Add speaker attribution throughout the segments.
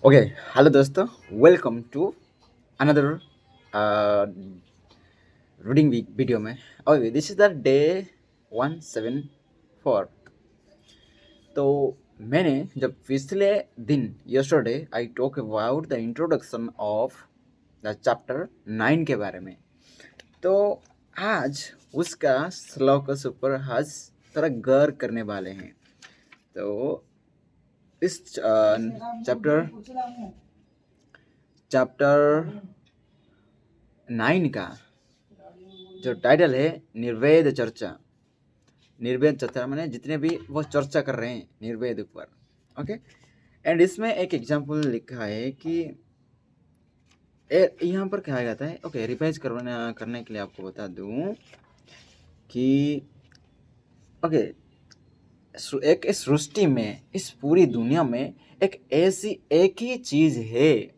Speaker 1: Okay, hello dosto. Welcome to another uh, reading week video में. Okay, this is the day 174. तो मैंने जब पिछले दिन yesterday I talk about the introduction of the chapter 9 के बारे में. तो आज उसका श्लोक ऊपर आज थोड़ा गौर करने वाले हैं. तो इस चैप्टर 9 का जो टाइटल है निर्वेद चर्चा मैंने जितने भी वो चर्चा कर रहे हैं निर्वेद पर. ओके, एंड इसमें एक एग्जांपल लिखा है कि यहाँ पर कहा जाता है. ओके, रिवाइज करने के लिए आपको बता दूं कि ओके, एक इस सृष्टि में, इस पूरी दुनिया में एक ऐसी एक ही चीज है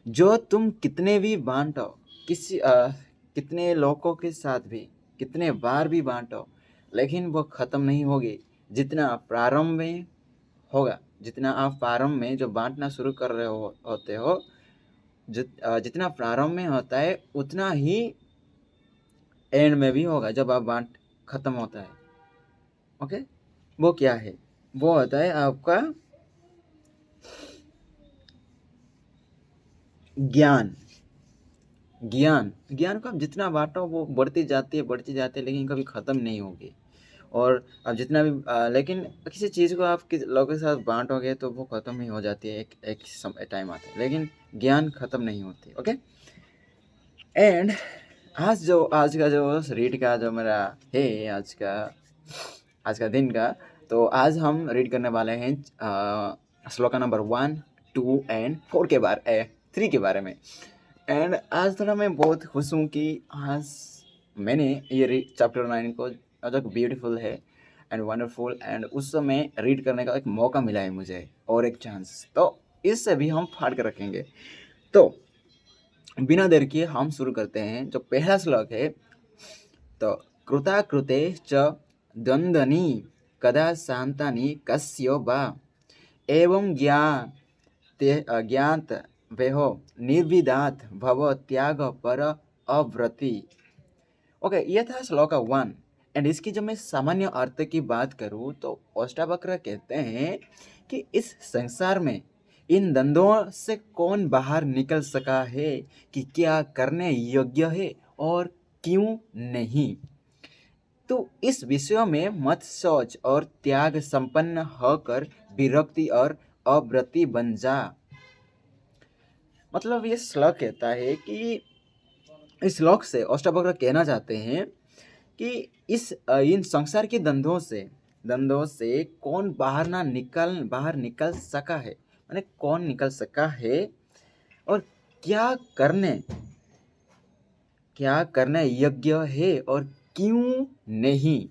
Speaker 1: जो तुम कितने भी बांटो, कितने लोगों के साथ भी कितने बार भी बांटो, लेकिन वो ख़त्म नहीं होगी. जितना प्रारंभ में होगा, जितना आप प्रारंभ में जो बांटना शुरू कर रहे होते हो, जितना प्रारंभ में होता है उतना ही एंड में भी होगा जब आप बांट ख़त्म होता है. ओके, वो क्या है? वो होता है आपका ज्ञान. ज्ञान को आप जितना बांटो वो बढ़ती जाती है, लेकिन कभी ख़त्म नहीं होगी. और आप जितना भी लेकिन किसी चीज़ को आप लोगों के साथ बांटोगे तो वो ख़त्म ही हो जाती है. एक समय टाइम आता है, लेकिन ज्ञान ख़त्म नहीं होती. ओके, एंड आज का जो रीड का जो मेरा है आज का दिन का, तो आज हम रीड करने वाले हैं श्लोका नंबर 1, 2 एंड 4 के बारे 3 के बारे में. एंड आज थोड़ा मैं बहुत खुश हूँ कि आज मैंने ये चैप्टर 9 को जो ब्यूटीफुल है एंड वंडरफुल एंड उस समय रीड करने का एक मौका मिला है मुझे, और एक चांस. तो इससे भी हम फाड़ कर रखेंगे. तो बिना देर किए हम शुरू करते हैं. जो पहला श्लोक है, तो कृता कृते च द्वंद्वनि कदा शांतानि कस्यो वा एवं ज्ञात वेहो निर्विदात भव त्याग पर अव्रति. ओके, ये था श्लोक 1. एंड इसकी जब मैं सामान्य अर्थ की बात करूँ तो अष्टावक्र कहते हैं कि इस संसार में इन द्वंद्वों से कौन बाहर निकल सका है कि क्या करने योग्य है और क्यों नहीं. तो इस विषय में मत सोच और त्याग संपन्न होकर विरक्ति और अव्रति बन जा. मतलब ये श्लोक कहता है कि इस श्लोक से अष्टावक्र कहना चाहते हैं कि इन संसार के द्वंद्वों से कौन बाहर निकल सका है, माने कौन निकल सका है और क्या करने योग्य है और क्यों नहीं,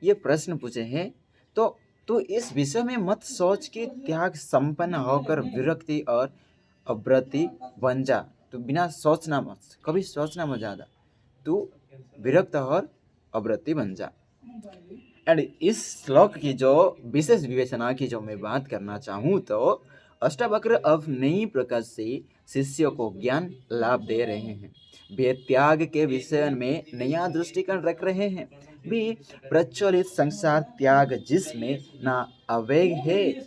Speaker 1: ये प्रश्न पूछे हैं. तो इस विषय में मत सोच के त्याग संपन्न होकर विरक्ति और अव्रति बन जा. तो बिना सोचना मत, कभी सोचना मत ज़्यादा, तू विरक्त और अव्रति बन जा. एंड इस श्लोक की जो विशेष विवेचना की जो मैं बात करना चाहूँ, तो अष्टावक्र अब नई प्रकार से शिष्यों को ज्ञान लाभ दे रहे हैं. वे त्याग के विषय में नया दृष्टिकोण रख रहे हैं. भी प्रचलित संसार त्याग जिसमें ना आवेग है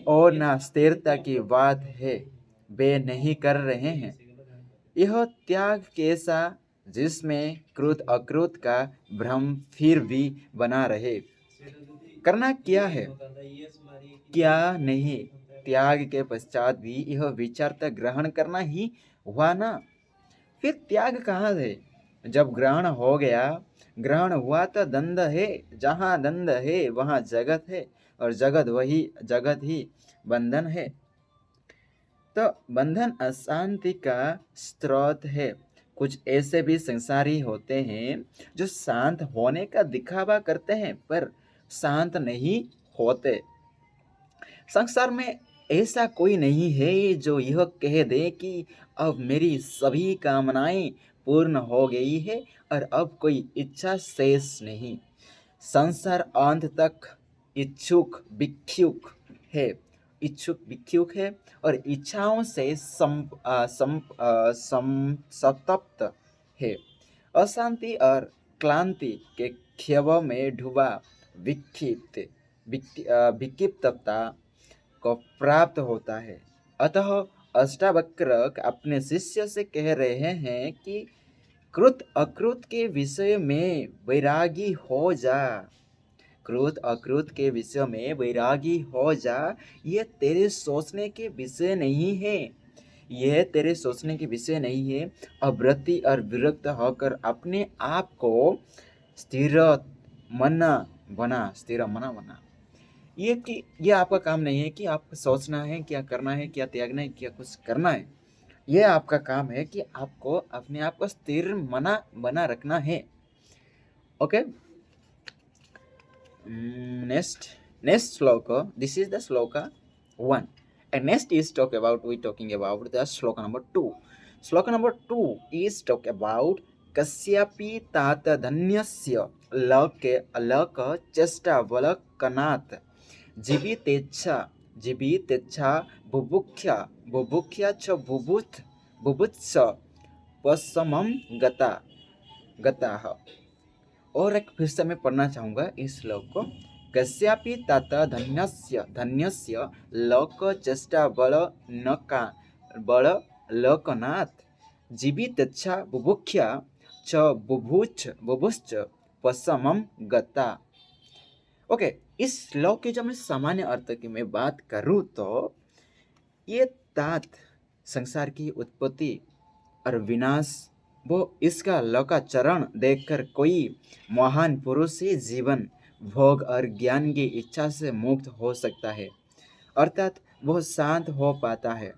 Speaker 1: और ना स्थिरता की बात है, वे नहीं कर रहे हैं. यह त्याग कैसा जिसमें कृत अकृत का भ्रम फिर भी बना रहे. करना क्या है, क्या नहीं, त्याग के पश्चात भी यह विचारता ग्रहण करना ही हुआ ना. फिर त्याग कहाँ है? जब ग्रहण हुआ तो दंड है. जहाँ दंड है वहाँ जगत है, और जगत ही बंधन है. तो बंधन अशांति का स्रोत है. कुछ ऐसे भी संसारी होते हैं जो शांत होने का दिखावा करते हैं पर शांत नहीं होते. संसार में ऐसा कोई नहीं है जो यह कह दे कि अब मेरी सभी कामनाएं पूर्ण हो गई है और अब कोई इच्छा शेष नहीं. संसार अंत तक इच्छुक भिक्षुक है. भिक्षुक है और इच्छाओं से संतप्त है। अशांति और क्लांति के खेव में डूबा विक्षिप्तता को प्राप्त होता है। अतः अष्टावक्र अपने शिष्य से कह रहे हैं कि कृत अकृत के विषय में वैरागी हो जा। कृत अकृत के विषय में वैरागी हो जा। ये तेरे सोचने के विषय नहीं है। यह तेरे सोचने के विषय नहीं है। अवृत्ति और विरक्त होकर अपने आप को स्थिर मना बना। ये आपका काम नहीं है कि आपको सोचना है, क्या करना है, क्या त्यागना है, क्या कुछ करना है। यह आपका काम है कि आपको अपने आप को स्थिर मना बना रखना है। Okay, next sloka. This is the sloka 1, and next is talking about the sloka number 2. Sloka number 2 is talk about kasyapi tata dhanyasya lak chesta valakanath जीवितेच्छा बुभुख्या च बुभुत्स पसमम गताः। और एक फिर से मैं पढ़ना चाहूँगा इस श्लोक को। कस्यापि तात धन्यस्य लोक चेष्टा बल लोकनाथ जीवितेच्छा बुभुख्या च बुभुश्च पसमम गता। ओके, इस श्लोक के जब मैं सामान्य अर्थ की मैं बात करूँ तो ये तात संसार की उत्पत्ति और विनाश, वो इसका लोकाचरण देखकर कोई महान पुरुष ही जीवन भोग और ज्ञान की इच्छा से मुक्त हो सकता है, अर्थात वह शांत हो पाता है।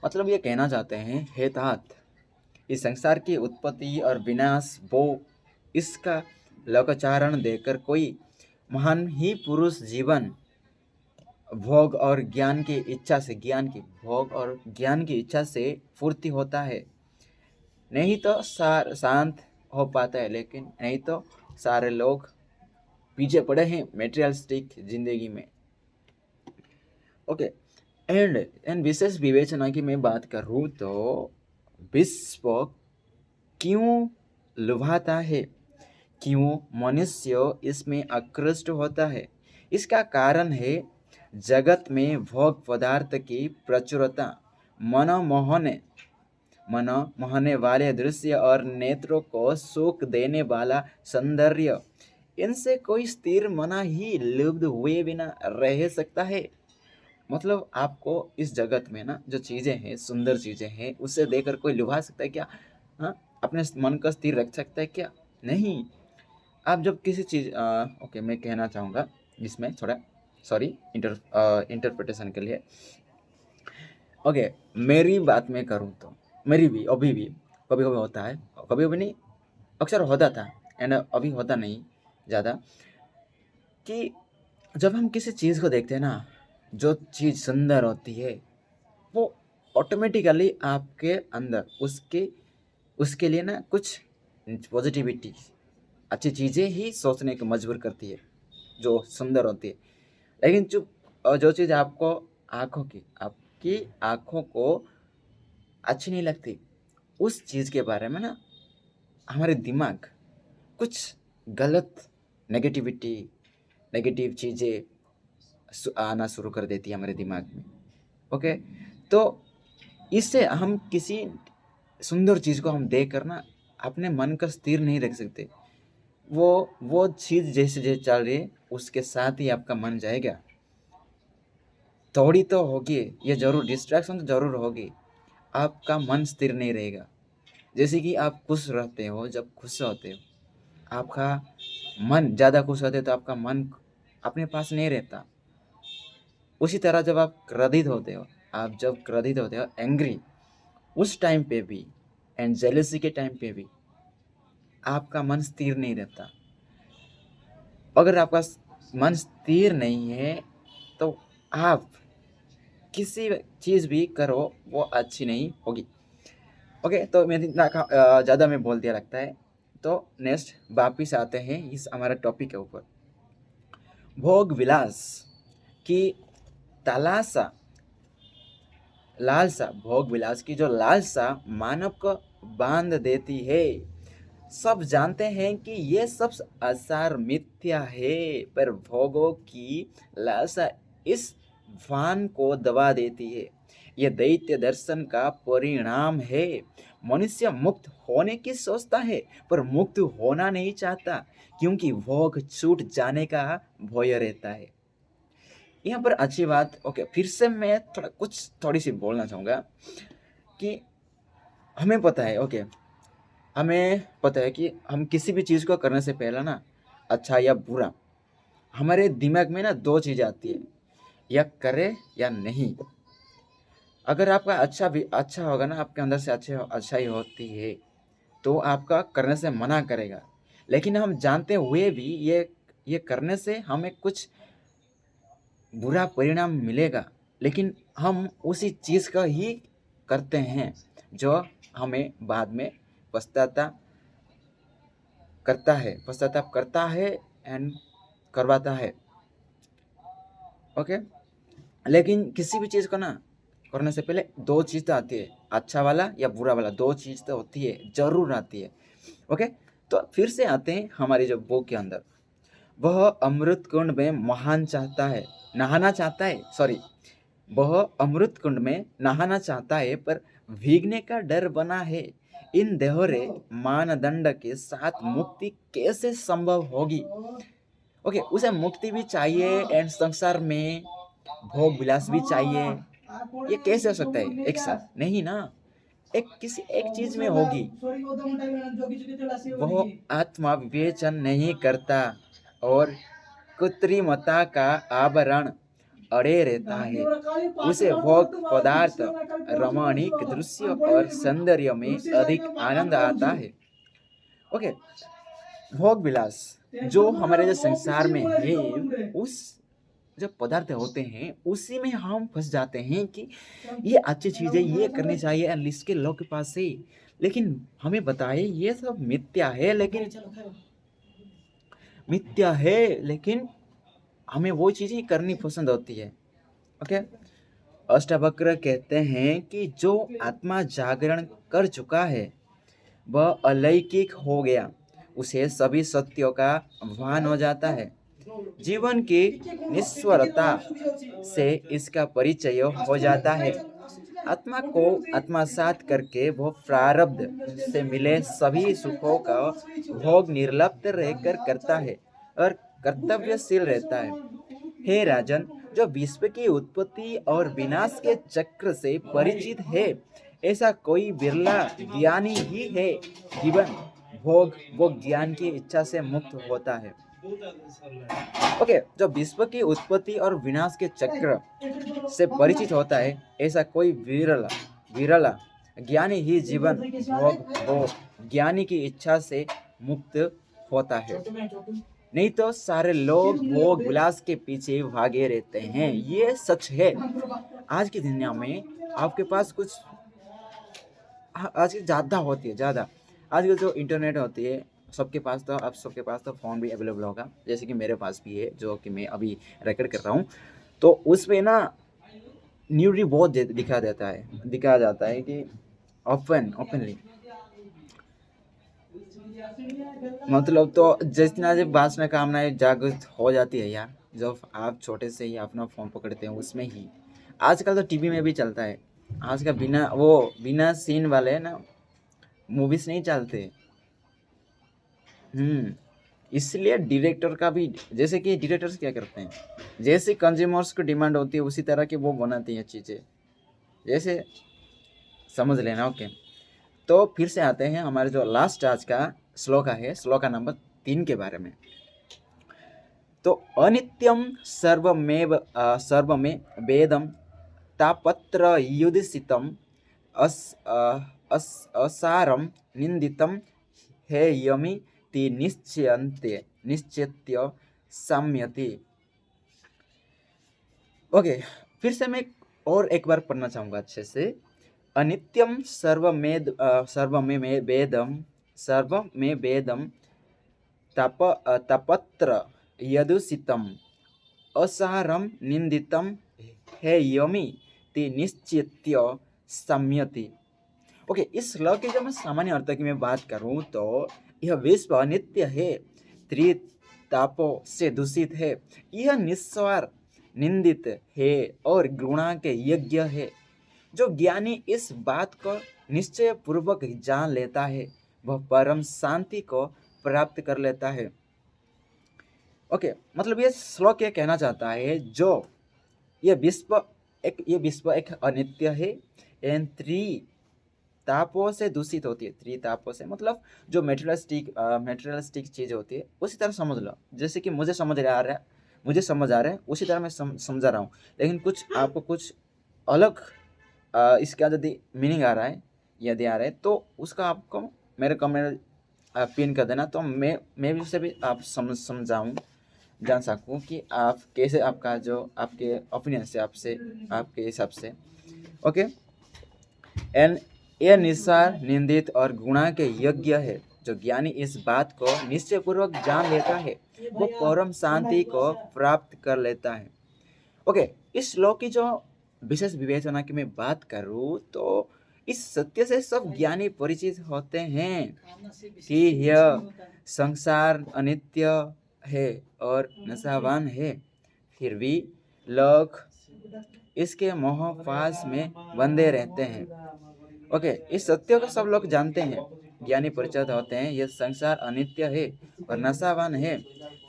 Speaker 1: मतलब ये कहना चाहते हैं, हे तात, इस संसार की उत्पत्ति और विनाश, वो इसका लोकाचरण देखकर कोई महान ही पुरुष जीवन भोग और ज्ञान की इच्छा से पूर्ति होता है। नहीं तो शांत हो पाता है, लेकिन नहीं तो सारे लोग पीछे पड़े हैं मेटेरियलिस्टिक जिंदगी में। ओके, एंड विशेष विवेचना की मैं बात करूँ तो विश्व क्यों लुभाता है, क्यों मनुष्य इसमें आकृष्ट होता है? इसका कारण है जगत में भोग पदार्थ की प्रचुरता, मन मोहने वाले दृश्य और नेत्रों को सुख देने वाला सौंदर्य, इनसे कोई स्थिर मना ही लुब्ध हुए बिना रह सकता है। मतलब आपको इस जगत में ना जो चीज़ें हैं, सुंदर चीज़ें हैं, उससे देखकर कोई लुभा सकता है क्या? हाँ, अपने मन को स्थिर रख सकता है क्या? नहीं। आप जब किसी चीज़ ओके, मैं कहना चाहूँगा इसमें थोड़ा सॉरी इंटरप्रिटेशन के लिए। ओके, मेरी बात में करूँ तो मेरी भी अभी भी कभी कभी होता है, कभी कभी नहीं, अक्सर होता था एंड अभी होता नहीं ज़्यादा, कि जब हम किसी चीज़ को देखते हैं ना, जो चीज़ सुंदर होती है वो ऑटोमेटिकली आपके अंदर उसके लिए ना कुछ पॉजिटिविटी, अच्छी चीज़ें ही सोचने को मजबूर करती है जो सुंदर होती है। लेकिन जो चीज़ आपकी आँखों को अच्छी नहीं लगती, उस चीज़ के बारे में ना हमारे दिमाग कुछ गलत नेगेटिव चीज़ें आना शुरू कर देती है हमारे दिमाग में। ओके, तो इससे हम किसी सुंदर चीज़ को हम देख कर ना अपने मन का स्थिर नहीं रख सकते। वो चीज़ जैसे चल रही है उसके साथ ही आपका मन जाएगा। थोड़ी तो होगी, ये जरूर डिस्ट्रैक्शन तो जरूर होगी, आपका मन स्थिर नहीं रहेगा। जैसे कि आप खुश रहते हो, जब खुश होते हो आपका मन, ज़्यादा खुश होते हो तो आपका मन अपने पास नहीं रहता। उसी तरह जब आप क्रोधित होते हो, एंग्री, उस टाइम पे भी एंड जेलसी के टाइम पे भी आपका मन स्थिर नहीं रहता। अगर आपका मन स्थिर नहीं है तो आप किसी चीज़ भी करो वो अच्छी नहीं होगी। ओके, तो मैं इतना ज़्यादा मैं बोल दिया लगता है। तो नेक्स्ट वापिस आते हैं इस हमारे टॉपिक के ऊपर। भोग विलास कि तलाशा लालसा, भोग विलास की जो लालसा मानव को बांध देती है। सब जानते हैं कि ये सब आसार मिथ्या है, पर भोगों की लालसा इस भान को दबा देती है। यह दैत्य दर्शन का परिणाम है। मनुष्य मुक्त होने की सोचता है, पर मुक्त होना नहीं चाहता, क्योंकि भोग छूट जाने का भय रहता है। यहाँ पर अच्छी बात, ओके, फिर से मैं थोड़ी सी बोलना चाहूँगा कि हमें पता है, ओके, हमें पता है कि हम किसी भी चीज़ को करने से पहले ना, अच्छा या बुरा, हमारे दिमाग में ना दो चीज़ें आती है, या करे या नहीं। अगर आपका अच्छा होगा ना, आपके अंदर से अच्छाई होती है, तो आपका करने से मना करेगा। लेकिन हम जानते हुए भी ये करने से हमें कुछ बुरा परिणाम मिलेगा, लेकिन हम उसी चीज़ का ही करते हैं जो हमें बाद में पश्चाताप करता है एंड करवाता है। ओके, लेकिन किसी भी चीज़ को ना करने से पहले दो चीज़ तो आती है, अच्छा वाला या बुरा वाला, दो चीज़ तो होती है, जरूर आती है। ओके, तो फिर से आते हैं हमारी जो बुक के अंदर। वह अमृत कुंड में नहाना चाहता है, पर भीगने का डर बना है। इन दोहरे मानदंड के साथ मुक्ति कैसे संभव होगी? ओके, उसे मुक्ति भी चाहिए एंड संसार में भोग विलास भी चाहिए। ये कैसे हो सकता है एक साथ? नहीं ना, किसी एक चीज में होगी। वह आत्मा विवेचन नहीं करता और कृत्रिमता का आवरण अड़े रहता है। उसे भोग पदार्थ, रमणीक दृश्य और सौंदर्य में अधिक आनंद आता है। ओके, भोग विलास जो हमारे जो संसार में है, उस जो पदार्थ होते हैं उसी में हम फंस जाते हैं कि ये अच्छी चीज है, ये करनी चाहिए इसके लोग के पास से। लेकिन हमें बताए ये सब मिथ्या है, लेकिन हमें वो चीजें करनी पसंद होती है। ओके, अष्टावक्र कहते हैं कि जो आत्मा जागरण कर चुका है वह अलौकिक हो गया, उसे सभी सत्यों का भान हो जाता है। जीवन की निस्वरता से इसका परिचय हो जाता है। आत्मा को आत्मसात करके वो प्रारब्ध से मिले सभी सुखों का भोग निर्लिप्त रहकर करता है और कर्तव्यशील रहता है। हे राजन, जो विश्व की उत्पत्ति और विनाश के चक्र से परिचित है, ऐसा कोई बिरला ज्ञानी ही है। जीवन भोग वो ज्ञान की इच्छा से मुक्त होता है। ओके, जो विश्व की उत्पत्ति और विनाश के चक्र से परिचित होता है, ऐसा कोई विरला ज्ञानी ही जीवन भोग वो ज्ञानी की इच्छा से मुक्त होता है। नहीं तो सारे लोग भोग विलास के पीछे भागे रहते हैं। ये सच है। आज की दुनिया में आपके पास कुछ आज की ज़्यादा होती है, ज़्यादा आजकल जो इंटरनेट होती है, सबके पास तो फ़ोन भी अवेलेबल होगा, जैसे कि मेरे पास भी है, जो कि मैं अभी रिकॉर्ड कर रहा हूँ। तो उसमें ना न्यूडली बहुत दिखाया जाता है कि ओपनली, मतलब तो जितना जब वासना कामनाएं जागृत हो जाती है यार, जब आप छोटे से ही अपना फ़ोन पकड़ते हैं उसमें ही। आजकल तो टीवी में भी चलता है। आजकल बिना सीन वाले ना मूवीज नहीं चलते। इसलिए डायरेक्टर का भी, जैसे कि डायरेक्टर्स क्या करते हैं, जैसे कंज्यूमर्स को डिमांड होती है उसी तरह की वो बनाती हैं चीज़ें, जैसे समझ लेना। ओके, तो फिर से आते हैं हमारे जो लास्ट आज का श्लोका है, श्लोका नंबर 3 के बारे में। तो अनित्यम सर्वमें वेदम तापत्र युधिसितम असारम निंदितम हेयमि ति निश्चेत्य साम्यति। ओके, फिर से मैं और एक बार पढ़ना चाहूँगा अच्छे से। अनित्यम सर्वमें वेदम तपत्र यदुसितम असारम निंदितम हेयमि ते निश्चित्य सम्यति। ओके, इस श्लोक के जब मैं सामान्य अर्थ की मैं बात करूं तो यह विश्व अनित्य है, त्रितापों से दूषित है, यह निस्वार निंदित है और घृणा के यज्ञ है। जो ज्ञानी इस बात को निश्चय पूर्वक जान लेता है वह परम शांति को प्राप्त कर लेता है। ओके, मतलब ये श्लोक ये कहना चाहता है जो ये विश्व एक अनित्य है एंड त्रितापों से दूषित होती है। त्रितापों से मतलब जो मेटेरियलिस्टिक चीज होती है उसी तरह समझ लो, जैसे कि मुझे समझ आ रहा है उसी तरह मैं समझा रहा हूँ, लेकिन कुछ आपको कुछ अलग इसका यदि मीनिंग आ रहा है यदि आ रहा है तो उसका आपको मेरे कमेंट पिन कर देना, तो मैं भी उसे भी आप समझाऊँ जान सकूँ कि आप कैसे आपका जो आपके ओपिनियन से आपके हिसाब से। ओके, एंड यह निस्सार निंदित और गुणा के यज्ञ है। जो ज्ञानी इस बात को निश्चय पूर्वक जान लेता है वो परम शांति को प्राप्त कर लेता है। ओके, इस श्लोक की जो विशेष विवेचना की मैं बात करूँ तो इस सत्य से सब ज्ञानी परिचित होते हैं कि यह संसार अनित्य है और नशावान है, फिर भी लोग इसके मोह पास में बंधे रहते हैं। ओके, इस सत्य को सब लोग जानते हैं, ज्ञानी परिचित होते हैं, यह संसार अनित्य है और नशावान है,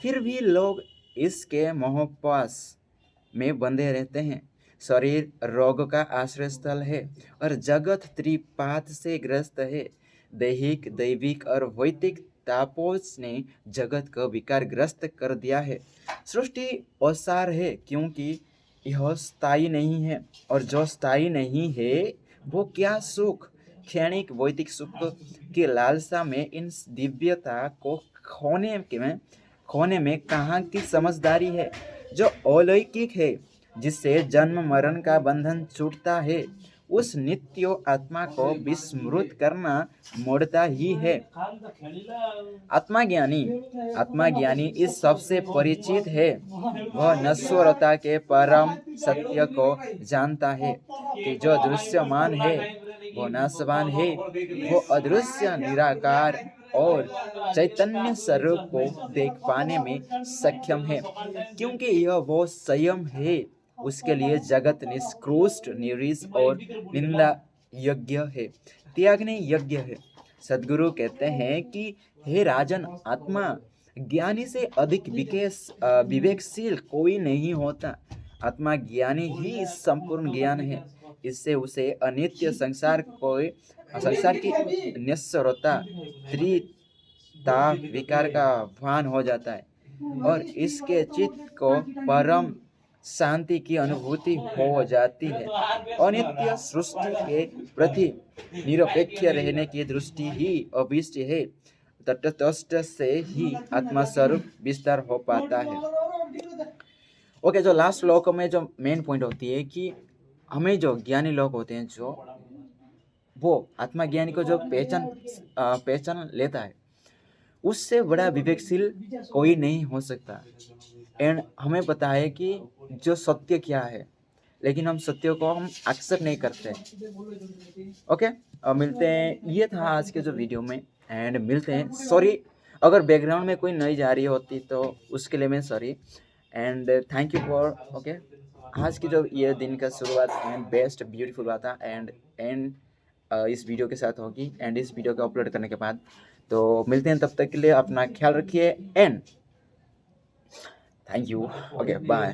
Speaker 1: फिर भी लोग इसके मोह पास में बंधे रहते हैं। शरीर रोग का आश्रय स्थल है और जगत त्रिपात से ग्रस्त है। दैहिक दैविक और वैदिक तापों ने जगत को विकारग्रस्त कर दिया है। सृष्टि असार है क्योंकि यह स्थायी नहीं है, और जो स्थायी नहीं है वो क्या सुख, क्षणिक वैदिक सुख की लालसा में इन दिव्यता को खोने में कहाँ की समझदारी है। जो अलौकिक है, जिससे जन्म मरण का बंधन छूटता है, उस नित्य आत्मा को विस्मृत करना मूढ़ता ही है। आत्माज्ञानी इस सबसे परिचित है। वह नश्वरता के परम सत्य को जानता है कि जो दृश्यमान है वो नाशवान है, वो अदृश्य निराकार और चैतन्य स्वरूप को देख पाने में सक्षम है। क्योंकि यह वो स्वयं है, उसके लिए जगत निष्कृष्ट निरीश और निंदा यज्ञ है, त्यागने यज्ञ है। सद्गुरु कहते हैं कि हे राजन, आत्मा ज्ञानी से अधिक विवेकशील कोई नहीं होता। आत्मा ज्ञानी ही संपूर्ण ज्ञान है। इससे उसे अनित्य संसार की निस्सरता त्रिताप विकार का भान हो जाता है और इसके चित्त को परम शांति की अनुभूति हो जाती है। अनित्य सृष्टि के प्रति निरपेक्ष रहने की दृष्टि ही अभिष्ट है। तटस्थ से ही आत्मा स्वरूप विस्तार हो पाता है। ओके, जो लास्ट श्लोक में जो मेन पॉइंट होती है कि हमें जो ज्ञानी लोग होते हैं, जो वो आत्मा ज्ञानी को जो पहचान लेता है, उससे बड़ा विवेकशील कोई नहीं हो सकता। एंड हमें पता है कि जो सत्य क्या है, लेकिन हम सत्य को एक्सेप्ट नहीं करते। ओके, मिलते हैं, ये था आज के जो वीडियो में, एंड मिलते हैं। सॉरी अगर बैकग्राउंड में कोई नई जा रही होती तो उसके लिए मैं sorry, and thank you for. Okay, आज की जो ये दिन का शुरुआत एंड बेस्ट ब्यूटीफुल हुआ था, एंड इस वीडियो के साथ होगी, एंड इस वीडियो को अपलोड करने के बाद। तो मिलते हैं, तब तक के लिए अपना ख्याल रखिए and thank you. Okay, bye.